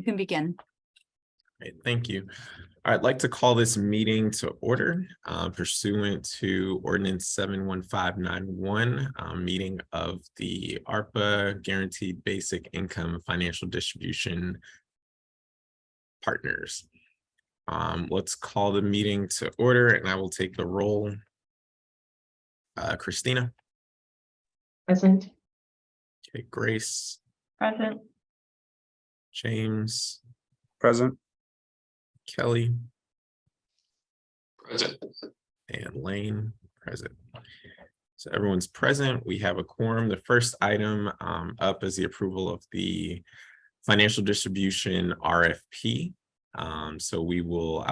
can begin. Great, thank you. I'd like to call this meeting to order pursuant to Ordinance 71591, meeting of the ARPA Guaranteed Basic Income Financial Distribution Partners. Let's call the meeting to order, and I will take the roll. Christina. Present. Okay, Grace. Present. James. Present. Kelly. Present. And Lane. Present. So everyone's present. We have a quorum. The first item up is the approval of the financial distribution RFP. So I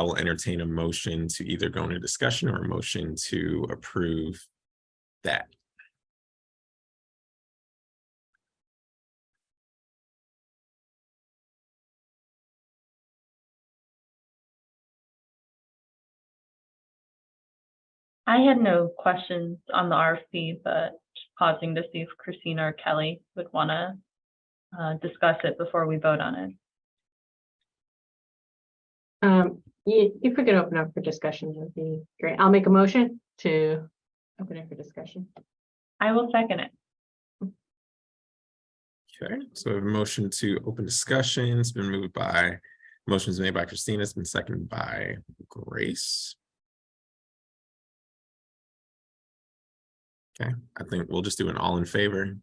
will entertain a motion to either go into discussion or a motion to approve that. I had no questions on the RFP, but just pausing to see if Christina or Kelly would want to discuss it before we vote on it. If we could open up for discussion, that would be great. I'll make a motion to open it for discussion. I will second it. Okay, so we have a motion to open discussion. It's been motions made by Christina. It's been seconded by Grace. Okay, I think we'll just do an all in favor.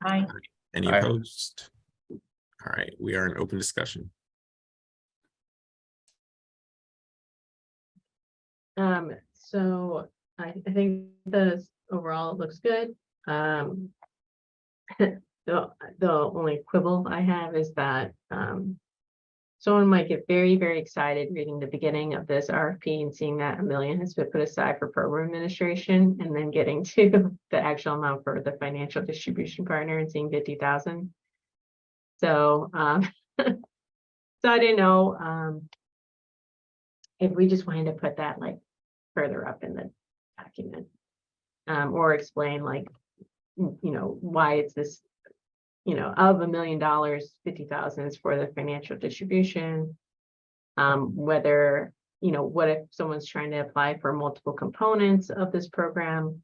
Aye. Any Aye. opposed? All right, we are in open discussion. So I think the overall looks good. The only quibble I have is that someone might get very, very excited reading the beginning of this RFP and seeing that $1 million has been put aside for program administration, and then getting to the actual amount for the financial distribution partner and seeing 50,000. So so I didn't know if we just wanted to put that like further up in the document, or explain like, why it's this, of $1 million, 50,000 is for the financial distribution. Whether, what if someone's trying to apply for multiple components of this program?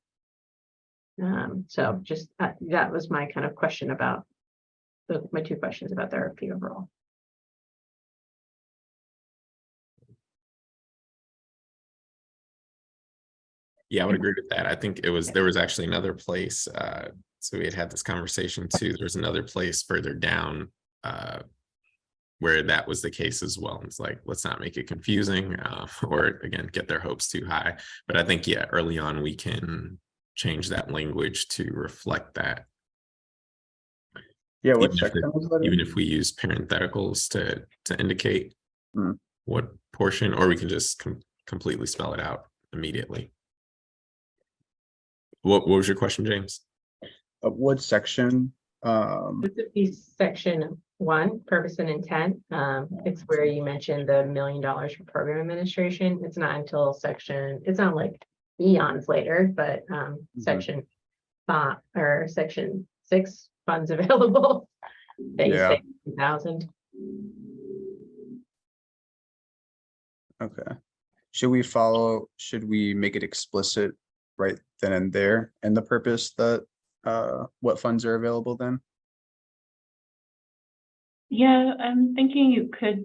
So just that was my kind of question about my two questions about the RFP overall. Yeah, I would agree with that. I think there was actually another place. So we had this conversation too. There's another place further down where that was the case as well. It's like, let's not make it confusing or again, get their hopes too high. But I think, yeah, early on, we can change that language to reflect that. Yeah, even if we use parentheticals to indicate what portion, or we can just completely spell it out immediately. What was your question, James? What section? This would be section 1, purpose and intent. It's where you mentioned the $1 million for program administration. It's not until it's not like eons later, but section 5 or section 6, funds available. That you say 2,000. Okay. Should we make it explicit right then and there in the purpose that what funds are available then? Yeah, I'm thinking you could,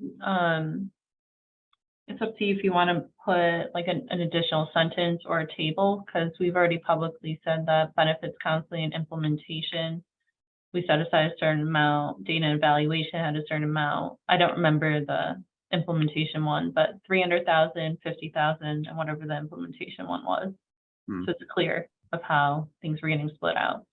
it's up to you if you want to put like an additional sentence or a table, because we've already publicly said that benefits counseling and implementation, we set aside a certain amount, data and evaluation had a certain amount. I don't remember the implementation one, but 300,000, 50,000, and whatever the implementation one was. So it's clear of how things were getting split out.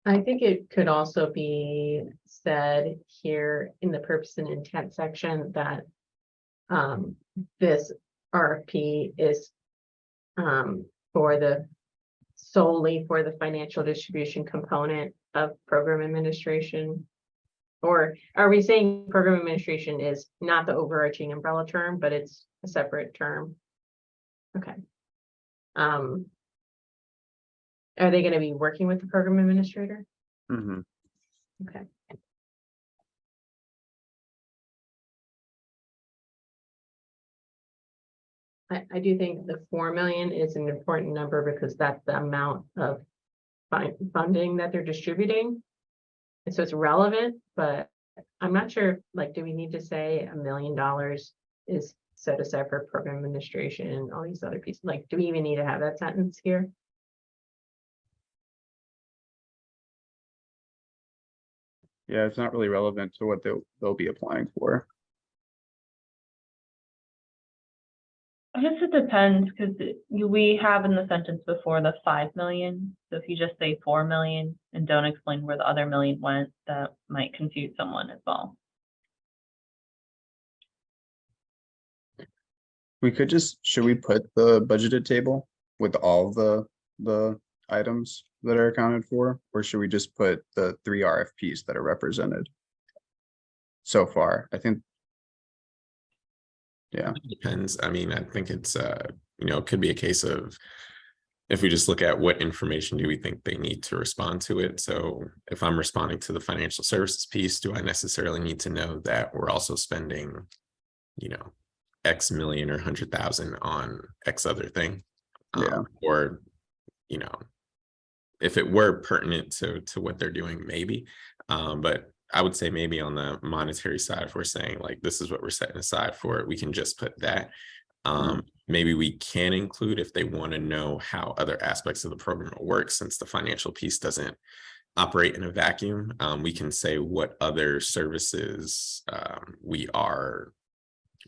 I think it could also be said here in the purpose and intent section that this RFP is solely for the financial distribution component of program administration. Or are we saying program administration is not the overarching umbrella term, but it's a separate term? Okay. Are they gonna be working with the program administrator? Mhm. Okay. I do think the 4 million is an important number because that's the amount of funding that they're distributing. And so it's relevant, but I'm not sure, like, do we need to say $1 million is set aside for program administration and all these other pieces? Like, do we even need to have that sentence here? Yeah, it's not really relevant to what they'll be applying for. I guess it depends, because we have in the sentence before the 5 million. So if you just say 4 million and don't explain where the other million went, that might confuse someone as well. We could just, should we put the budgeted table with all the items that are accounted for? Or should we just put the 3 RFPs that are represented so far? I think. Yeah, It depends. I mean, I think it's it could be a case of if we just look at what information do we think they need to respond to it. So if I'm responding to the financial services piece, do I necessarily need to know that we're also spending, X million or 100,000 on X other thing? Yeah. Or, if it were pertinent to what they're doing, maybe. But I would say maybe on the monetary side, if we're saying like this is what we're setting aside for it, we can just put that. Maybe we can include if they want to know how other aspects of the program will work, since the financial piece doesn't operate in a vacuum. We can say what other services we are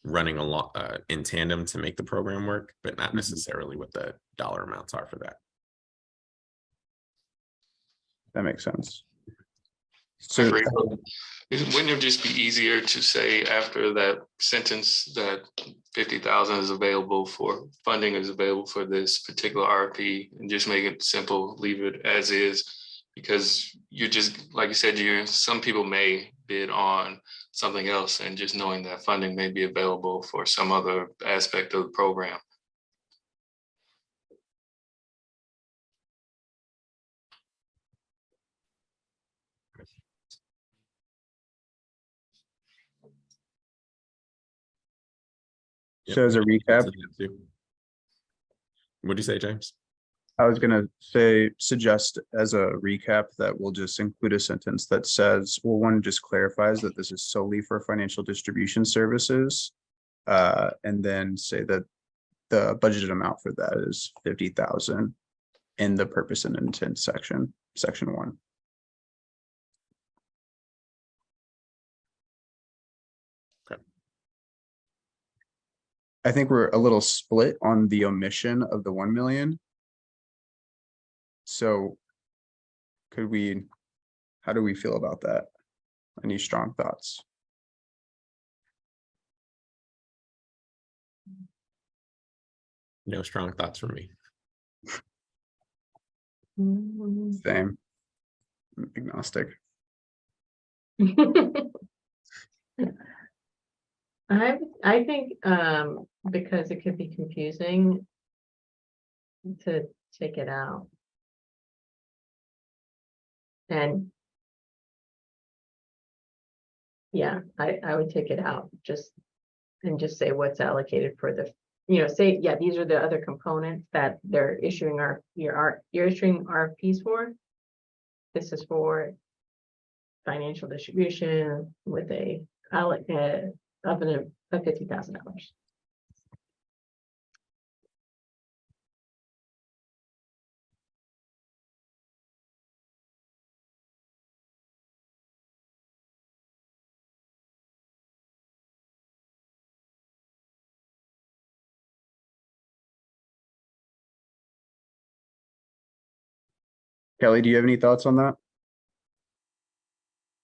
running along in tandem to make the program work, but not necessarily what the dollar amounts are for that. that makes sense. So So wouldn't it just be easier to say after that sentence that 50,000 is available for funding is available for this particular RFP, and just make it simple, leave it as is? Because you're just, like you said, some people may bid on something else, and just knowing that funding may be available for some other aspect of the program. So as a recap, What'd you say, James? I was gonna suggest as a recap that we'll just include a sentence that says, well, one just clarifies that this is solely for financial distribution services. And then say that the budgeted amount for that is 50,000 in the purpose and intent section 1. Okay. I think we're a little split on the omission of the 1 million. So how do we feel about that? Any strong thoughts? No strong thoughts from me. Same. I'm agnostic. I think because it could be confusing to take it out. And yeah, I would take it out just say what's allocated for the, say, yeah, these are the other components that they're issuing you're issuing RFPs for. This is for financial distribution with a of $50,000. Kelly, do you have any thoughts on that?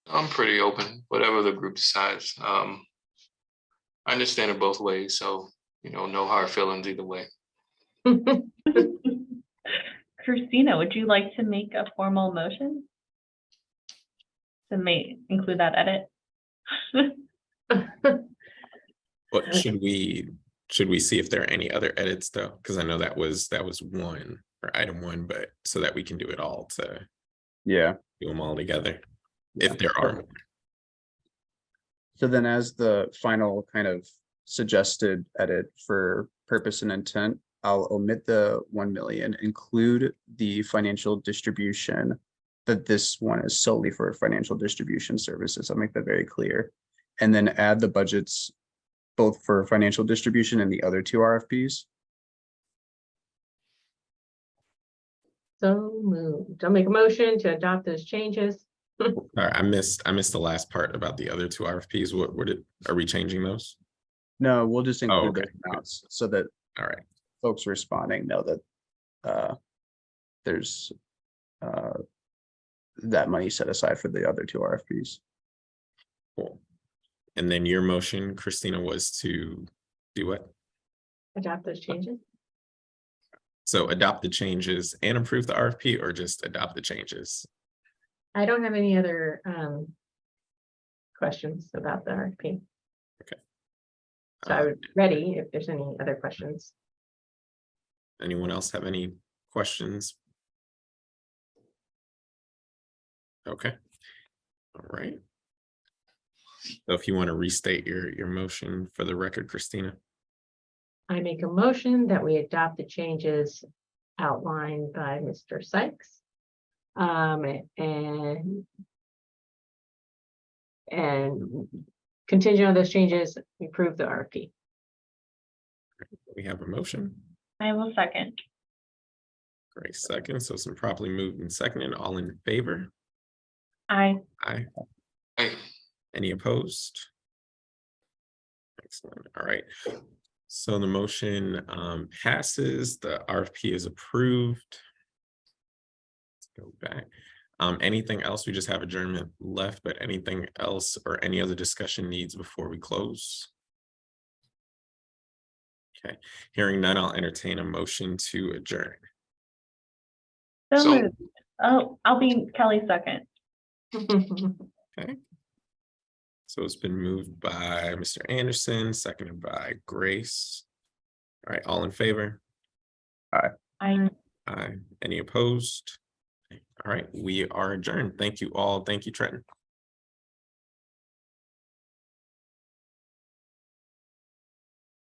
I'm pretty open, whatever the group decides. I understand it both ways, so no hard feelings either way. Christina, would you like to make a formal motion to include that edit? What should we Should we see if there are any other edits though? Because I know that was one or item one, but so that we can do it all to Yeah. do them all together. Yeah. If there are more. So then as the final kind of suggested edit for purpose and intent, I'll omit the 1 million, include the financial distribution, that this one is solely for financial distribution services. I'll make that very clear. And then add the budgets both for financial distribution and the other two RFPs. So moved. I'll make a motion to adopt those changes. All right, I missed the last part about the other two RFPs. Are we changing those? No, we'll just include okay. those amounts so that All right. folks responding know that there's that money set aside for the other two RFPs. Cool. And then your motion, Christina, was to do what? Adopt those changes. So adopt the changes and approve the RFP, or just adopt the changes? I don't have any other questions about the RFP. Okay. So I would ready if there's any other questions. Anyone else have any questions? Okay. All right. So if you want to restate your motion for the record, Christina. I make a motion that we adopt the changes outlined by Mr. Sykes. And contingent on those changes, we approve the RFP. We have a motion. I will second. Great, second. So some properly moved and seconded. All in favor? Aye. Aye. Hey, Any opposed? Excellent. All right. So the motion passes. The RFP is approved. Let's go back. Anything else? We just have adjournment left, but anything else or any other discussion needs before we close? Okay, hearing none, I'll entertain a motion to adjourn. So So- moved. Oh, I'll be Kelly second. Okay. So it's been moved by Mr. Anderson, seconded by Grace. All right, all in favor? I Aye. Any opposed? All right, we are adjourned. Thank you all. Thank you, Trenton.